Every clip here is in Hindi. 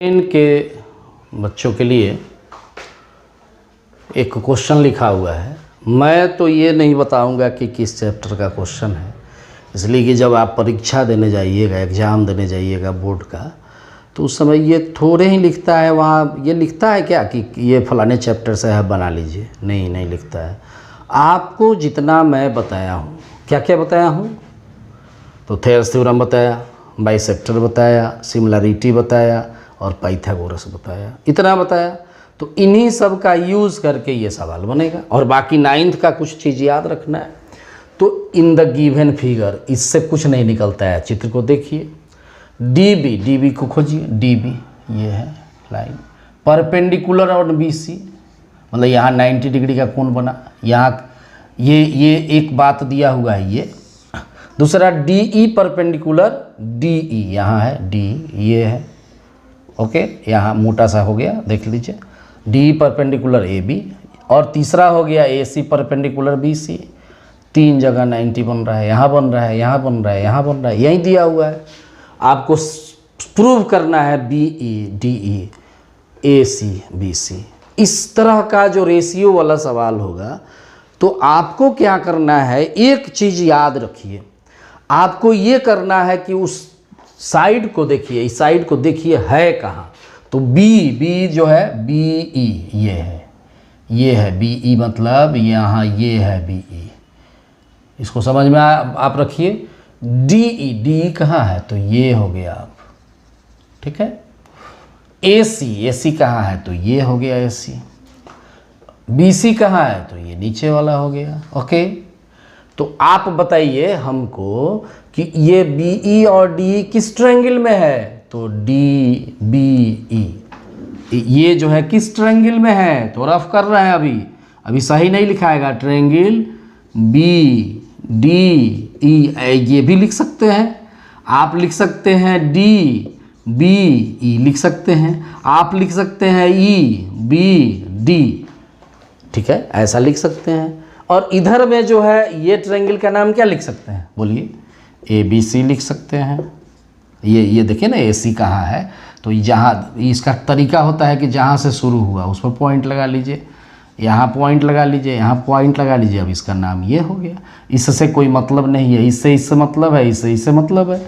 इनके बच्चों के लिए एक क्वेश्चन लिखा हुआ है। मैं तो ये नहीं बताऊंगा कि किस चैप्टर का क्वेश्चन है, इसलिए कि जब आप परीक्षा देने जाइएगा, एग्ज़ाम देने जाइएगा बोर्ड का, तो उस समय ये थोड़े ही लिखता है। वहाँ ये लिखता है क्या कि ये फलाने चैप्टर से है, बना लीजिए। नहीं लिखता है। आपको जितना मैं बताया हूँ, क्या क्या बताया हूँ, तो थेयर्स थ्योरम बताया, बाइसेक्टर बताया, सिमिलरिटी बताया और पाइथागोरस बताया, इतना बताया। तो इन्हीं सब का यूज़ करके ये सवाल बनेगा। और बाकी 9th का कुछ चीज़ याद रखना है। तो इन द गिवन फिगर, इससे कुछ नहीं निकलता है। चित्र को देखिए, डी बी को खोजिए। डी बी ये है लाइन परपेंडिकुलर और BC, मतलब यहाँ 90 डिग्री का कोण बना। यहाँ ये एक बात दिया हुआ है। ये दूसरा DE परपेंडिकुलर DE यहाँ है, D ये है, ओके, यहाँ मोटा सा हो गया, देख लीजिए। DE परपेंडिकुलर AB, और तीसरा हो गया AC परपेंडिकुलर BC। 3 जगह 90 बन रहा है, यहाँ बन रहा है, यहाँ बन रहा है, यहाँ बन रहा है, यहीं दिया हुआ है। आपको प्रूव करना है BE DE AC BC। इस तरह का जो रेशियो वाला सवाल होगा, तो आपको क्या करना है, एक चीज़ याद रखिए, आपको ये करना है कि उस साइड को देखिए, इस साइड को देखिए है कहाँ। तो बी जो है BE ये है BE, मतलब यहाँ ये है BE। इसको समझ में आप रखिए। DE कहाँ है, तो ये हो गया आप, ठीक है। AC कहाँ है, तो ये हो गया AC। BC कहाँ है, तो ये नीचे वाला हो गया, ओके। तो आप बताइए हमको कि ये BE और DE किस ट्रायंगल में है, तो DBE ये जो है किस ट्रायंगल में है, तो रफ कर रहे हैं अभी सही नहीं लिखाएगा। ट्रायंगल BDE ये भी लिख सकते हैं आप, लिख सकते हैं DBE लिख सकते हैं आप, लिख सकते हैं EBD, ठीक है, ऐसा लिख सकते हैं। और इधर में जो है ये ट्रायंगल का नाम क्या लिख सकते हैं, बोलिए, ABC लिख सकते हैं। ये देखिए ना AC कहाँ है, तो जहाँ इसका तरीका होता है कि जहाँ से शुरू हुआ उस पर पॉइंट लगा लीजिए, यहाँ पॉइंट लगा लीजिए, यहाँ पॉइंट लगा लीजिए। अब इसका नाम ये हो गया। इससे कोई मतलब नहीं है, इससे मतलब है, इससे मतलब है।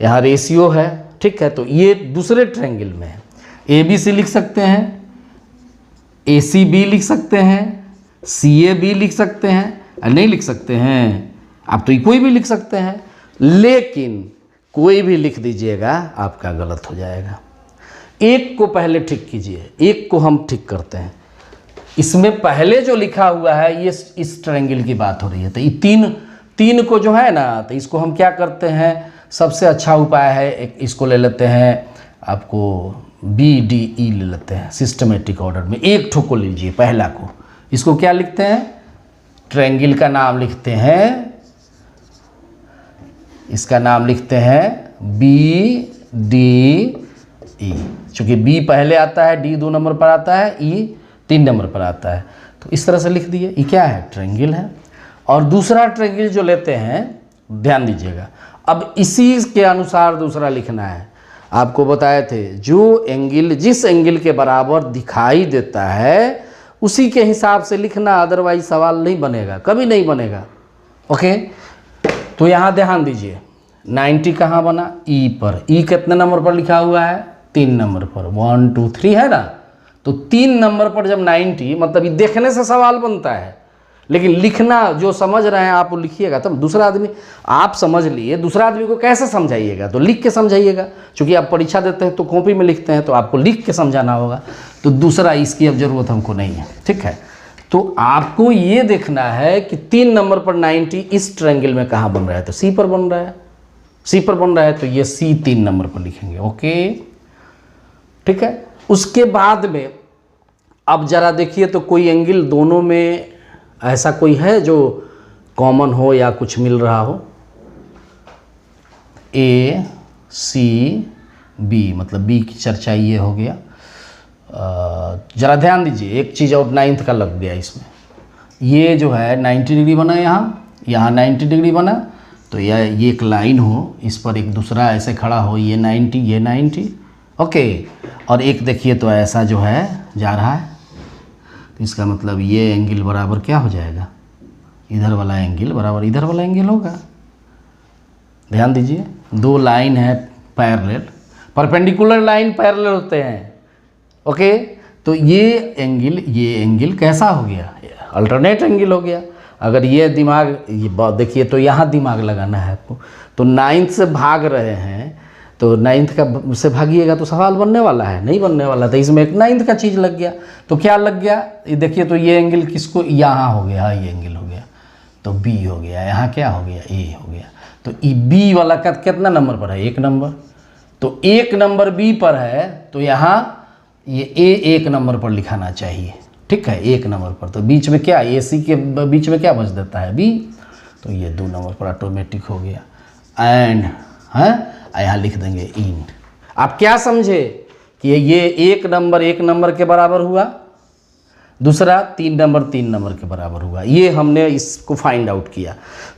यहाँ रेशियो है, ठीक है। तो ये दूसरे ट्रायंगल में है। ABC लिख सकते हैं, ACB लिख सकते हैं, CAB लिख सकते हैं, नहीं लिख सकते हैं आप, तो कोई भी लिख सकते हैं, लेकिन कोई भी लिख दीजिएगा आपका गलत हो जाएगा। एक को पहले ठीक कीजिए, एक को हम ठीक करते हैं। इसमें पहले जो लिखा हुआ है ये इस ट्रायंगल की बात हो रही है। तो ये तीन को जो है ना, तो इसको हम क्या करते हैं, सबसे अच्छा उपाय है, एक इसको ले लेते हैं, आपको BDE ले लेते हैं सिस्टमेटिक ऑर्डर में। एक ठो को लीजिए, पहला को, इसको क्या लिखते हैं, ट्रायंगल का नाम लिखते हैं, इसका नाम लिखते हैं BDE। चूँकि B पहले आता है, D 2 नंबर पर आता है, E 3 नंबर पर आता है, तो इस तरह से लिख दिए। ये क्या है, ट्रायंगल है। और दूसरा ट्रायंगल जो लेते हैं, ध्यान दीजिएगा, अब इसी के अनुसार दूसरा लिखना है। आपको बताए थे, जो एंगल जिस एंगल के बराबर दिखाई देता है उसी के हिसाब से लिखना, अदरवाइज सवाल नहीं बनेगा, कभी नहीं बनेगा, ओके। तो यहाँ ध्यान दीजिए, 90 कहाँ बना, E पर। E कितने नंबर पर लिखा हुआ है, 3 नंबर पर, 1 2 3 है ना। तो 3 नंबर पर जब 90, मतलब ये देखने से सवाल बनता है, लेकिन लिखना जो समझ रहे हैं आप वो लिखिएगा। तब दूसरा आदमी, आप समझ लिए, दूसरा आदमी को कैसे समझाइएगा, तो लिख के समझाइएगा। क्योंकि आप परीक्षा देते हैं तो कॉपी में लिखते हैं, तो आपको लिख के समझाना होगा। तो दूसरा इसकी अब ज़रूरत हमको नहीं है, ठीक है। तो आपको ये देखना है कि 3 नंबर पर 90 इस ट्रायंगल में कहाँ बन रहा है, तो C पर बन रहा है, C पर बन रहा है, तो ये C 3 नंबर पर लिखेंगे, ओके, ठीक है। उसके बाद में अब जरा देखिए, तो कोई एंगल दोनों में ऐसा कोई है जो कॉमन हो या कुछ मिल रहा हो, ACB, मतलब B की चर्चा ये हो गया। जरा ध्यान दीजिए, एक चीज़ और 9th का लग गया इसमें। ये जो है 90 डिग्री बना, यहाँ 90 डिग्री बना, तो ये एक लाइन हो, इस पर एक दूसरा ऐसे खड़ा हो, ये 90 ओके। और एक देखिए तो ऐसा जो है जा रहा है, तो इसका मतलब ये एंगल बराबर क्या हो जाएगा, इधर वाला एंगल बराबर इधर वाला एंगल होगा। ध्यान दीजिए, दो लाइन है पैरेलल, परपेंडिकुलर लाइन पैरेलल होते हैं। ओके, तो ये एंगल कैसा हो गया, अल्टरनेट एंगल हो गया। अगर ये दिमाग, ये देखिए तो यहाँ दिमाग लगाना है आपको। तो 9th से भाग रहे हैं, तो 9th का से भागिएगा तो सवाल बनने वाला है, नहीं बनने वाला था। इसमें एक 9th का चीज़ लग गया, तो क्या लग गया, ये देखिए तो ये एंगल किसको, यहाँ हो गया, ये एंगल हो गया, तो बी हो गया, यहाँ क्या हो गया, ए हो गया। तो ई बी वाला का कितना नंबर पर है, 1 नंबर, तो 1 नंबर बी पर है, तो यहाँ ये ए 1 नंबर पर लिखाना चाहिए, ठीक है, 1 नंबर पर। तो बीच में क्या, ए सी के बीच में क्या बच देता है, बी, तो ये 2 नंबर पर ऑटोमेटिक हो गया। एंड यहाँ लिख देंगे इन। आप क्या समझे कि ये 1 नंबर के बराबर हुआ, दूसरा 3 नंबर के बराबर हुआ। ये हमने इसको फाइंड आउट किया।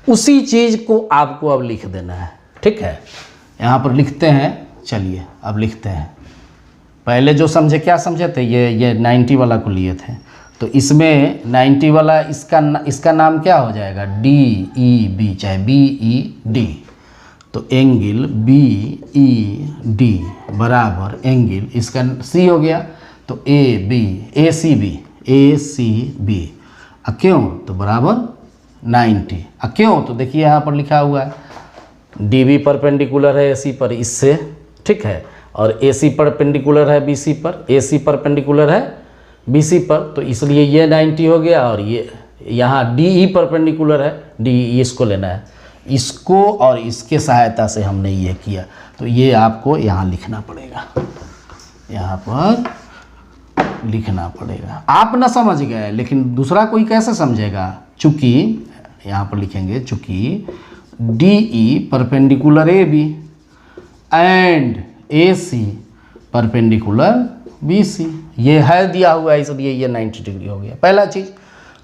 उसी चीज़ को आपको अब लिख देना है, ठीक है। यहाँ पर लिखते हैं, चलिए अब लिखते हैं। पहले जो समझे, क्या समझे थे, ये 90 वाला को लिए थे, तो इसमें 90 वाला इसका नाम क्या हो जाएगा, डी ई बी, चाहे बी ई डी। तो एंगल बी ई डी बराबर एंगल इसका सी हो गया, तो ए सी बी। क्यों, तो बराबर 90। क्यों, तो देखिए यहाँ पर लिखा हुआ है डी बी परपेंडिकुलर है ए सी पर, इससे, ठीक है, और ए सी परपेंडिकुलर है बी सी पर, ए सी परपेंडिकुलर है बी सी पर, तो इसलिए ये 90 हो गया। और ये यहाँ डी ई परपेंडिकुलर है, डी ई इसको लेना है, इसको और इसके सहायता से हमने ये किया। तो ये आपको यहाँ लिखना पड़ेगा, यहाँ पर लिखना पड़ेगा। आप ना समझ गए, लेकिन दूसरा कोई कैसे समझेगा, चूँकि यहाँ पर लिखेंगे, चूँकि D E perpendicular A B and A C perpendicular B C, ये है दिया हुआ है, इसलिए ये 90 डिग्री हो गया, पहला चीज़।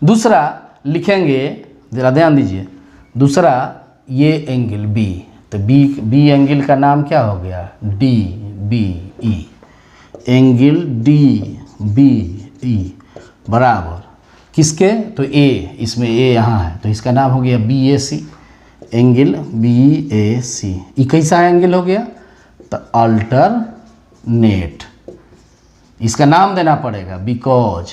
दूसरा लिखेंगे, ज़रा ध्यान दीजिए, दूसरा ये एंगल बी, तो बी एंगल का नाम क्या हो गया, D B E, angle D B E बराबर किसके, तो ए, इसमें ए यहाँ है, तो इसका नाम हो गया बी ए सी, एंगल बी ए सी। ये कैसा एंगल हो गया, तो अल्टरनेट, इसका नाम देना पड़ेगा, बिकॉज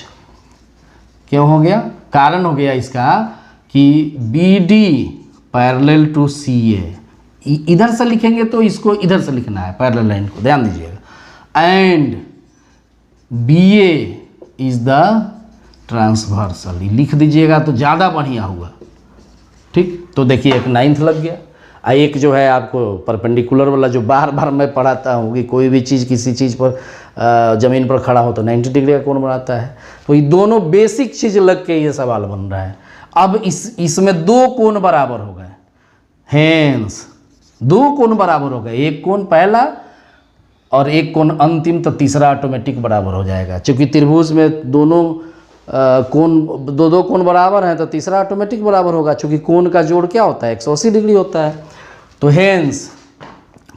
क्यों हो गया, कारण हो गया इसका कि बी डी पैरेलल टू सी ए, इधर से लिखेंगे तो इसको इधर से लिखना है पैरेलल लाइन को, ध्यान दीजिएगा। And B A is the transversal, लिख दीजिएगा तो ज़्यादा बढ़िया हुआ, ठीक। तो देखिए एक 9th लग गया। एक जो है आपको परपेंडिकुलर वाला, जो बार बार मैं पढ़ाता हूँ कि कोई भी चीज़ किसी चीज़ पर ज़मीन पर खड़ा हो तो 90 डिग्री का कोण बनाता है, तो ये दोनों बेसिक चीज़ लग के ये सवाल बन रहा है। अब इसमें 2 कोण बराबर हो गए, हेंस 2 कोण बराबर हो गए, एक कोण पहला और एक कोण अंतिम, तो तीसरा ऑटोमेटिक बराबर हो जाएगा। क्योंकि त्रिभुज में दोनों कोण, दो कोण बराबर हैं, तो तीसरा ऑटोमेटिक बराबर होगा। क्योंकि कोण का जोड़ क्या होता है, 180 डिग्री होता है। तो हेंस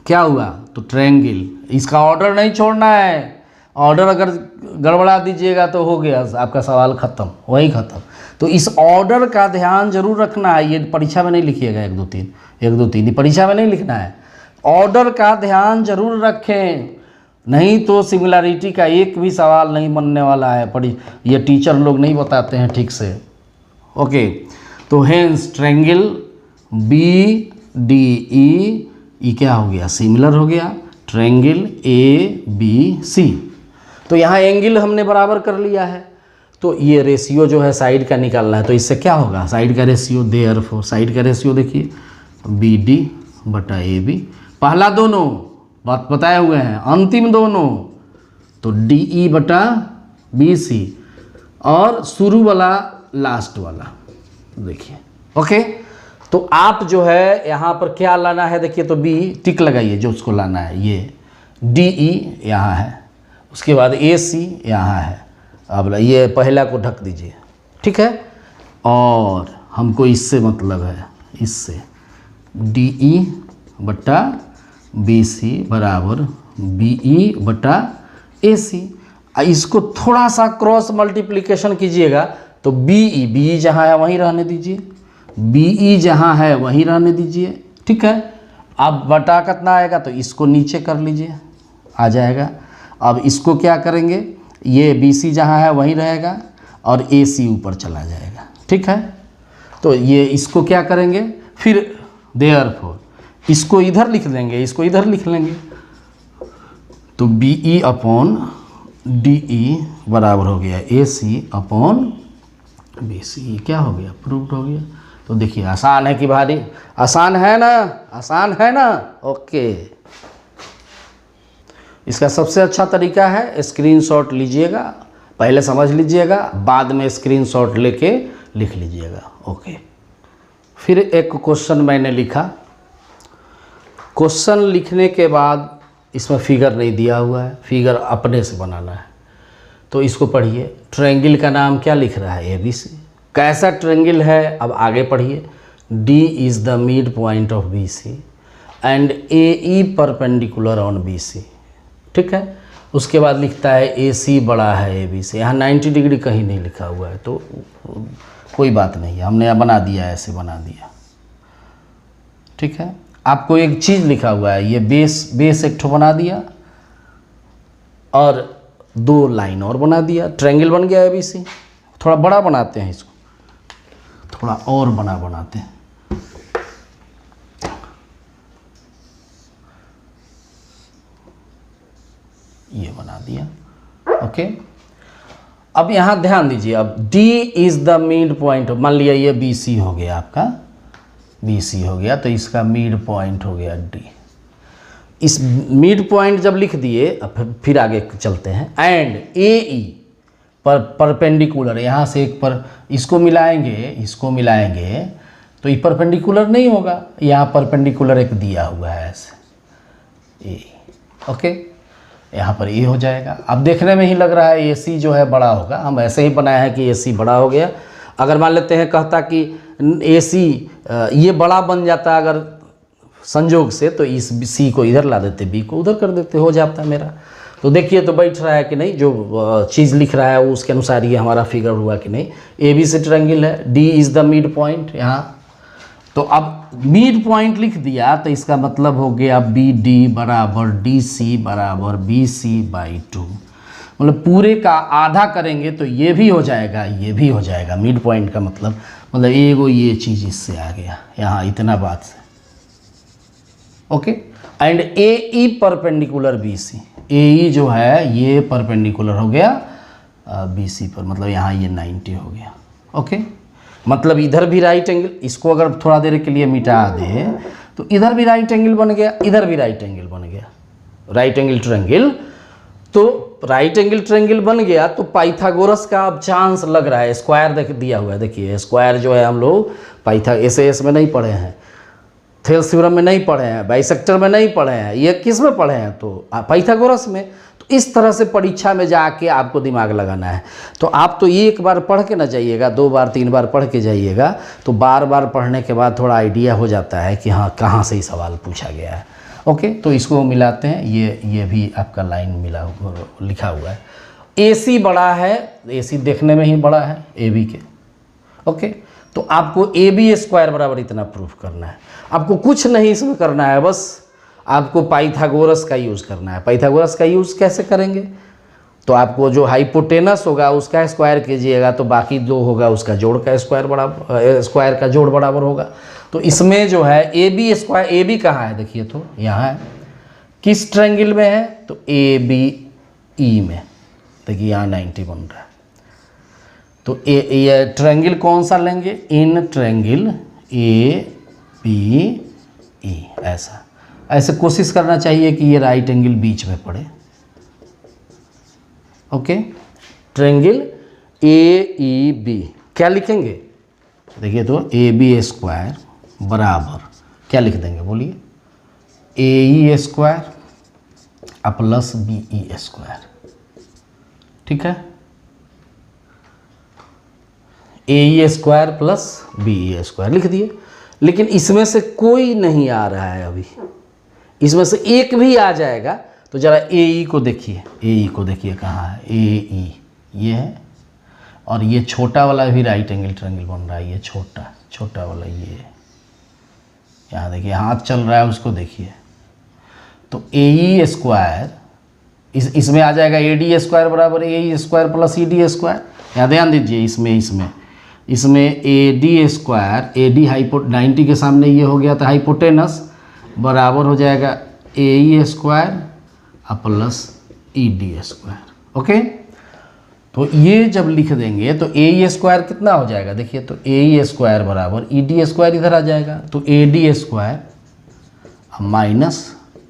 क्या हुआ, तो ट्रायंगल, इसका ऑर्डर नहीं छोड़ना है, ऑर्डर अगर गड़बड़ा दीजिएगा तो हो गया आपका सवाल ख़त्म, वही ख़त्म। तो इस ऑर्डर का ध्यान जरूर रखना है, ये परीक्षा में नहीं लिखिएगा 1 2 3 परीक्षा में नहीं लिखना है, ऑर्डर का ध्यान जरूर रखें, नहीं तो सिमिलैरिटी का एक भी सवाल नहीं बनने वाला है। ये टीचर लोग नहीं बताते हैं ठीक से, ओके। तो hence triangle B D E, ये क्या हो गया, सिमिलर हो गया, ट्रायंगल ए बी सी। तो यहाँ एंगल हमने बराबर कर लिया है, तो ये रेशियो जो है साइड का निकालना है। तो इससे क्या होगा, साइड का रेशियो, देयरफॉर साइड का रेशियो देखिए बी डी बटा ए बी, पहला दोनों बात बताए हुए हैं, अंतिम दोनों तो डी ई बटा बी सी, और शुरू वाला लास्ट वाला देखिए, ओके। तो आप जो है यहाँ पर क्या लाना है, देखिए तो बी टिक लगाइए जो उसको लाना है, ये डी ई यहाँ है, उसके बाद ए सी यहाँ है। अब ये पहला को ढक दीजिए, ठीक है। और हमको इससे मतलब है, इससे डी ई बटा बी सी बराबर BE बटा AC। इसको थोड़ा सा क्रॉस मल्टीप्लिकेशन कीजिएगा तो BE जहाँ है वहीं रहने दीजिए, BE जहाँ है वहीं रहने दीजिए, ठीक है। अब बटा कितना आएगा तो इसको नीचे कर लीजिए, आ जाएगा। अब इसको क्या करेंगे, ये BC जहाँ है वहीं रहेगा और AC ऊपर चला जाएगा, ठीक है। तो ये इसको क्या करेंगे फिर, देयरफॉर इसको इधर लिख देंगे, इसको इधर लिख लेंगे, तो BE अपॉन DE बराबर हो गया AC अपॉन BC। ये क्या हो गया, प्रूव्ड हो गया। तो देखिए आसान है कि भारी, आसान है ना, आसान है ना, ओके। इसका सबसे अच्छा तरीका है स्क्रीनशॉट लीजिएगा, पहले समझ लीजिएगा, बाद में स्क्रीनशॉट लेके लिख लीजिएगा, ओके। फिर एक क्वेश्चन मैंने लिखा, क्वेश्चन लिखने के बाद इसमें फिगर नहीं दिया हुआ है, फिगर अपने से बनाना है। तो इसको पढ़िए, ट्रायंगल का नाम क्या लिख रहा है, ABC। कैसा ट्रायंगल है, अब आगे पढ़िए। D is the mid point of BC and AE perpendicular on BC, ठीक है। उसके बाद लिखता है AC बड़ा है AB से। यहाँ 90 डिग्री कहीं नहीं लिखा हुआ है, तो कोई बात नहीं है, हमने बना दिया, ऐसे बना दिया, ठीक है। आपको एक चीज़ लिखा हुआ है, ये बेस एक ठो बना दिया और 2 लाइन और बना दिया, ट्रायंगल बन गया ABC। थोड़ा बड़ा बनाते हैं इसको, थोड़ा और बनाते हैं। ये बना दिया, ओके। अब यहाँ ध्यान दीजिए, अब D is the mid point, मान लिया ये BC हो गया, आपका BC हो गया, तो इसका मिड पॉइंट हो गया D। इस मिड पॉइंट जब लिख दिए, अब फिर आगे चलते हैं। एंड AE परपेंडिकुलर, यहाँ से एक पर इसको मिलाएंगे तो ये परपेंडिकुलर नहीं होगा, यहाँ परपेंडिकुलर एक दिया हुआ है ऐसे, AE, ओके। यहाँ पर ये हो जाएगा। अब देखने में ही लग रहा है AC जो है बड़ा होगा, हम ऐसे ही बनाया है कि AC बड़ा हो गया। अगर मान लेते हैं कहता कि AC ये बड़ा बन जाता अगर संजोग से, तो इस C को इधर ला देते, B को उधर कर देते, हो जाता है मेरा। तो देखिए तो बैठ रहा है कि नहीं, जो चीज़ लिख रहा है उसके अनुसार ये हमारा फिगर हुआ कि नहीं। ABC ट्रायंगल है, D is the mid point यहाँ। तो अब मिड पॉइंट लिख दिया तो इसका मतलब हो गया BD बराबर DC बराबर BC/2। मतलब पूरे का आधा करेंगे तो ये भी हो जाएगा, ये भी हो जाएगा। मिड पॉइंट का मतलब एगो ये चीज़ इससे आ गया यहाँ इतना बात से, okay. And AE perpendicular BC, AE जो है ये परपेंडिकुलर हो गया BC पर, मतलब यहाँ ये 90 हो गया, ओके। मतलब इधर भी राइट एंगल, इसको अगर थोड़ा देर के लिए मिटा दे तो इधर भी राइट एंगल बन गया, इधर भी राइट एंगल बन गया, राइट एंगल ट्रायंगल। तो राइट एंगल ट्रायंगल बन गया तो पाइथागोरस का अब चांस लग रहा है। स्क्वायर देख दिया हुआ है, देखिए स्क्वायर जो है हम लोग SAS में नहीं पढ़े हैं, थेल्स थ्योरम में नहीं पढ़े हैं, बाइसेक्टर में नहीं पढ़े हैं, ये किस में पढ़े हैं, तो पाइथागोरस में। तो इस तरह से परीक्षा में जाके आपको दिमाग लगाना है। तो आप तो एक बार पढ़ के ना जाइएगा, 2 बार 3 बार पढ़ के जाइएगा, तो बार बार पढ़ने के बाद थोड़ा आइडिया हो जाता है कि हाँ कहाँ से ही सवाल पूछा गया है, ओके। तो इसको मिलाते हैं, ये भी आपका लाइन लिखा हुआ है। AC बड़ा है, AC देखने में ही बड़ा है AB के, ओके। तो आपको AB स्क्वायर बराबर इतना प्रूफ करना है। आपको कुछ नहीं इसमें करना है, बस आपको पाइथागोरस का यूज़ करना है। पाइथागोरस का यूज़ कैसे करेंगे, तो आपको जो हाइपोटेनस होगा उसका स्क्वायर कीजिएगा, तो बाकी 2 होगा उसका जोड़ का स्क्वायर का जोड़ बराबर होगा। तो इसमें जो है AB स्क्वायर, AB कहाँ है देखिए, तो यहाँ है। किस ट्रायंगल में है, तो ABE में, देखिए यहाँ 90 बन रहा है। तो ये ट्रायंगल कौन सा लेंगे, इन ट्रायंगल ABE, ऐसे कोशिश करना चाहिए कि ये राइट एंगल बीच में पड़े, ओके। ट्रायंगल AEB क्या लिखेंगे, देखिए तो AB स्क्वायर बराबर क्या लिख देंगे, बोलिए, AE square plus BE square, ठीक है। AE square plus BE square लिख दिए। लेकिन इसमें से कोई नहीं आ रहा है अभी, इसमें से एक भी आ जाएगा तो तो ज़रा ए को देखिए, ए को देखिए कहाँ है, ए ये है, और ये छोटा वाला भी राइट एंगल ट्रायंगल बन रहा है, ये छोटा वाला ये यहाँ देखिए हाथ चल रहा है, उसको देखिए। तो ए स्क्वायर इसमें आ जाएगा AD स्क्वायर बराबर AE square plus ED square. यहाँ ध्यान दीजिए, इसमें AD स्क्वायर, AD हाइपो 90 के सामने ये हो गया था हाइपोटेनस, बराबर हो जाएगा AE square plus ED square. Okay, तो ये जब लिख देंगे तो AE स्क्वायर कितना हो जाएगा, देखिए तो AE स्क्वायर बराबर ED स्क्वायर इधर आ जाएगा, तो AD square minus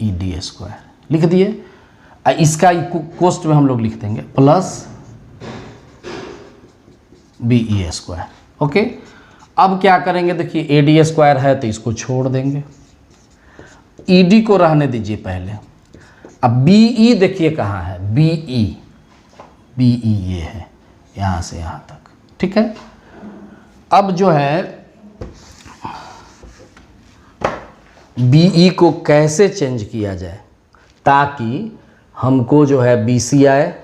ED square लिख दिए। इसका कोस्ट में हम लोग लिख देंगे प्लस BE स्क्वायर। ओके, अब क्या करेंगे, देखिए AD स्क्वायर है तो इसको छोड़ देंगे, ED को रहने दीजिए पहले। अब BE देखिए कहाँ है, BE ये है यहाँ से यहाँ तक, ठीक है। अब जो है BE को कैसे चेंज किया जाए ताकि हमको जो है BC आए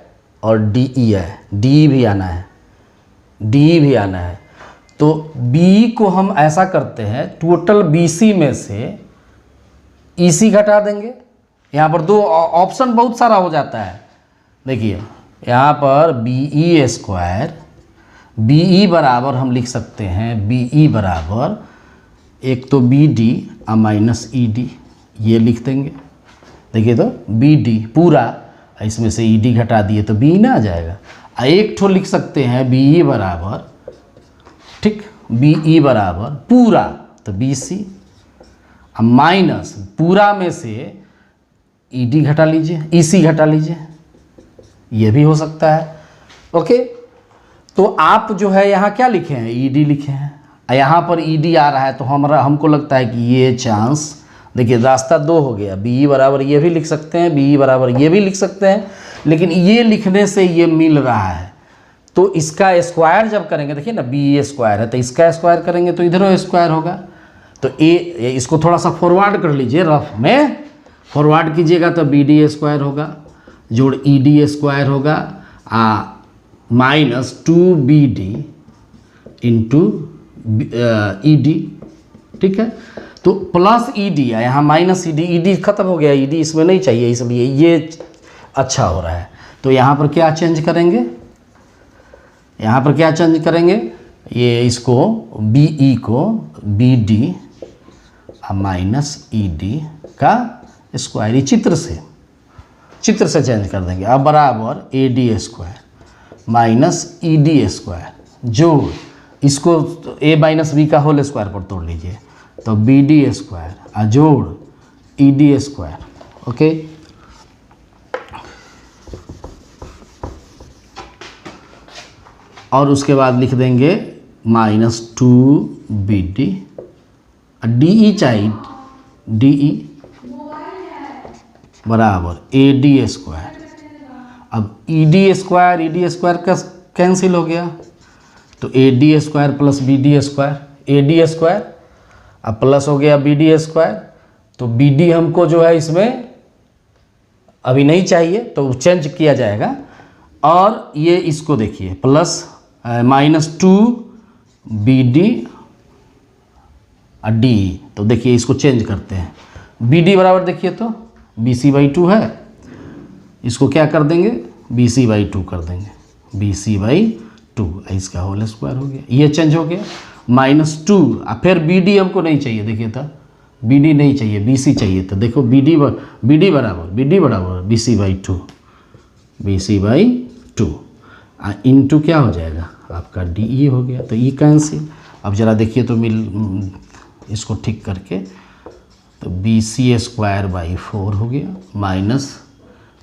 और DE आए, DE भी आना है। तो BE को हम ऐसा करते हैं, टोटल BC में से EC घटा देंगे। यहाँ पर दो ऑप्शन बहुत सारा हो जाता है, देखिए यहाँ पर BE स्क्वायर, BE बराबर हम लिख सकते हैं, BE बराबर एक तो BD माइनस ED, ये लिख देंगे। देखिए तो BD पूरा, इसमें से ED घटा दिए तो BE ना आ जाएगा। एक ठो लिख सकते हैं BE बराबर, ठीक, BE बराबर पूरा तो BC माइनस पूरा में से ED घटा लीजिए, EC घटा लीजिए, ये भी हो सकता है। ओके, तो आप जो है यहाँ क्या लिखे हैं, ED लिखे हैं, यहाँ पर ED आ रहा है, तो हमको लगता है कि ये चांस, देखिए रास्ता दो हो गया, BE बराबर ये भी लिख सकते हैं, BE बराबर ये भी लिख सकते हैं, लेकिन ये लिखने से ये मिल रहा है। तो इसका स्क्वायर जब करेंगे, देखिए ना BE स्क्वायर है तो इसका स्क्वायर करेंगे तो इधर स्क्वायर होगा। तो इसको थोड़ा सा फॉरवर्ड कर लीजिए, रफ में फॉरवर्ड कीजिएगा तो BD स्क्वायर होगा जोड़ ED स्क्वायर होगा माइनस 2BD इंटू ED, ठीक है। तो प्लस ED है, यहाँ माइनस ED खत्म हो गया, ED इसमें नहीं चाहिए, इसलिए ये अच्छा हो रहा है। तो यहाँ पर क्या चेंज करेंगे, ये इसको BE को BD माइनस ED का स्क्वायर, चित्र से चेंज कर देंगे। अब बराबर AD square minus ED square जोड़, इसको A माइनस B का होल स्क्वायर पर तोड़ लीजिए तो BD स्क्वायर जोड़ ED स्क्वायर। ओके, और उसके बाद लिख देंगे माइनस 2BD, DE चाहिए, DE बराबर AD स्क्वायर। अब ED स्क्वायर का कैंसिल हो गया, तो AD square plus BD square, AD square अब प्लस हो गया BD स्क्वायर। तो BD हमको जो है इसमें अभी नहीं चाहिए तो चेंज किया जाएगा, और ये इसको देखिए प्लस माइनस 2BD DE, तो देखिए इसको चेंज करते हैं। BD बराबर देखिए तो BC/2 है, इसको क्या कर देंगे BC/2 कर देंगे, BC/2, इसका होल स्क्वायर हो गया, ये चेंज हो गया माइनस 2। फिर BD हमको नहीं चाहिए, देखिए था BD नहीं चाहिए, BC चाहिए, तो देखो BD बराबर BC/2 इंटू क्या हो जाएगा आपका DE हो गया, तो E कैंसिल। अब ज़रा देखिए तो इसको ठीक करके तो BC स्क्वायर बाई 4 हो गया माइनस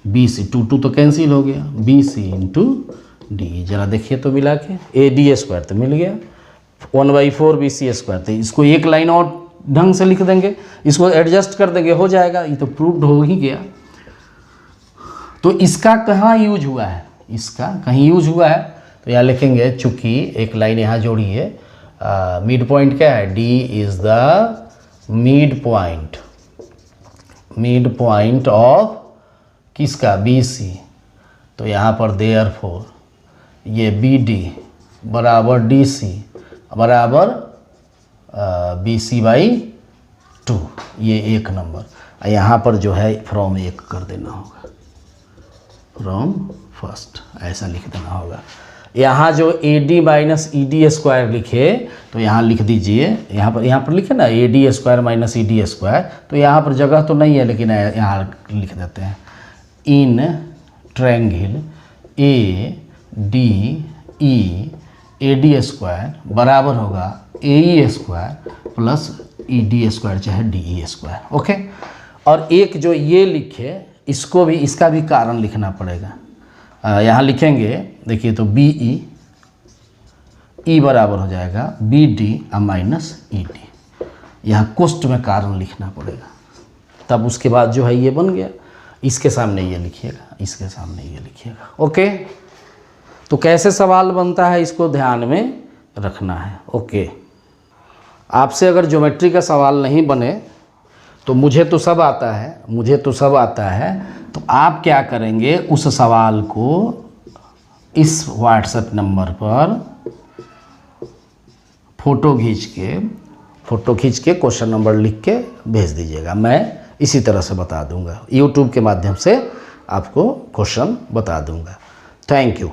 BC, 2 तो कैंसिल हो गया, BC इंटू DE। ज़रा देखिए तो मिला के AD स्क्वायर तो मिल गया 1/4 BC स्क्वायर। तो इसको एक लाइन और ढंग से लिख देंगे, इसको एडजस्ट कर देंगे, हो जाएगा। ये तो प्रूव्ड हो ही गया। तो इसका कहाँ यूज हुआ है, इसका कहीं यूज हुआ है तो यहाँ लिखेंगे, चूँकि एक लाइन यहाँ जोड़िए, मिड पॉइंट क्या है, D is the mid point of किसका, BC, तो यहाँ पर देयरफॉर ये BD बराबर DC बराबर BC/2, ये एक नंबर। यहाँ पर जो है फ्रॉम एक कर देना होगा, फ्रॉम फर्स्ट ऐसा लिख देना होगा। यहाँ जो AD माइनस ED² लिखे तो यहाँ लिख दीजिए, यहाँ पर लिखे ना AD² माइनस ED², तो यहाँ पर जगह तो नहीं है लेकिन यहाँ लिख देते हैं। इन ट्रायंगल ADE AD² बराबर होगा AE² प्लस ED² चाहे DE²। ओके, और एक जो ये लिखे इसको भी, इसका भी कारण लिखना पड़ेगा। यहाँ लिखेंगे देखिए, तो BE E बराबर हो जाएगा BD माइनस ED, यहाँ कोष्ठ में कारण लिखना पड़ेगा, तब उसके बाद जो है ये बन गया। इसके सामने ये लिखिएगा, इसके सामने ये लिखिएगा। ओके, तो कैसे सवाल बनता है इसको ध्यान में रखना है। ओके, आपसे अगर ज्योमेट्री का सवाल नहीं बने तो मुझे तो सब आता है, तो आप क्या करेंगे, उस सवाल को इस व्हाट्सएप नंबर पर फ़ोटो खींच के क्वेश्चन नंबर लिख के भेज दीजिएगा। मैं इसी तरह से बता दूंगा, यूट्यूब के माध्यम से आपको क्वेश्चन बता दूंगा। Thank you.